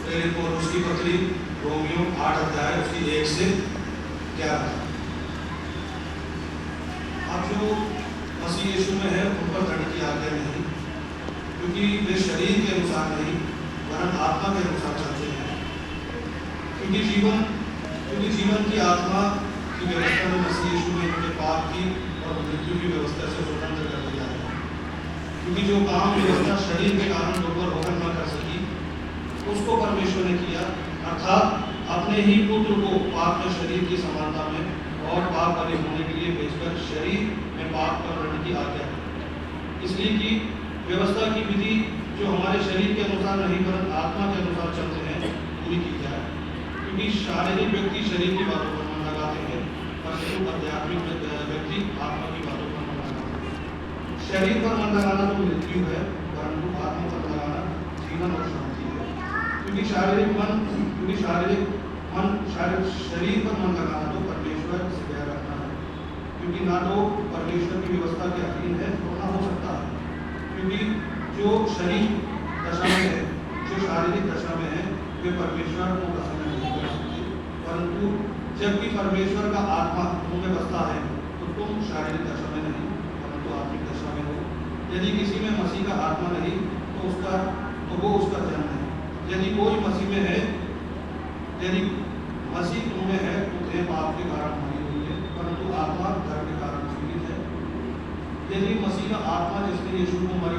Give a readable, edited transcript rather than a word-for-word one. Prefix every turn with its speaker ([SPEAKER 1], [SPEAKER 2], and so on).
[SPEAKER 1] पहले पौलुस की पत्री रोमियो 8 अध्याय उसकी 1 से 11। आप जो मसीह यीशु में है उन पर दंड की आज्ञा नहीं, क्योंकि वे शरीर के अनुसार नहीं वरन आत्मा के अनुसार चलते हैं। क्योंकि जीवन की आत्मा की व्यवस्था में मसीह यीशु में उनके पाप की और मृत्यु की व्यवस्था से स्वतंत्र कर दिया है। क्योंकि जो काम व्यवस्था शरीर के कारण दुर्बल होकर न कर सकी उसको परमेश्वर ने किया, अर्थात अपने ही पुत्र को पाप में शरीर की समानता में और पाप वाले होने के लिए भेजकर शरीर में पाप पर दंड की आज्ञा है। इसलिए कि व्यवस्था की विधि जो हमारे शरीर के अनुसार नहीं वरन आत्मा के अनुसार चलते हैं पूरी की जाए। क्योंकि शारीरिक व्यक्ति शरीर की बातों पर मन लगाते हैं, परंतु आध्यात्मिक व्यक्ति आत्मा की बातों पर मन लगाते हैं। शरीर पर मन लगाना तो मृत्यु है, परंतु आत्मा पर लगाना जीवन और शांति है। क्योंकि शरीर पर मन लगाना तो परमेश्वर से प्यार रखना है, क्योंकि ना तो परमेश्वर की व्यवस्था के अधीन है और ना हो सकता है। क्योंकि जो शरीर दशा में है, जो शारीरिक दशा में है, वे परमेश्वर को प्रसन्न नहीं कर सकते। परंतु जबकि परमेश्वर का आत्मा तुम में बसता है तो तुम शारीरिक दशा में नहीं परंतु आत्मिक दशा में हो। यदि किसी में मसीह का आत्मा नहीं तो वो उसका जन्म है। यदि कोई मसीह में है, यदि मसीह तुम में है तो देह पाप के कारण मरी हुई है, परंतु आत्मा धर्म के कारण जीवित है। यदि मसीह का आत्मा जिसने यीशु को मरे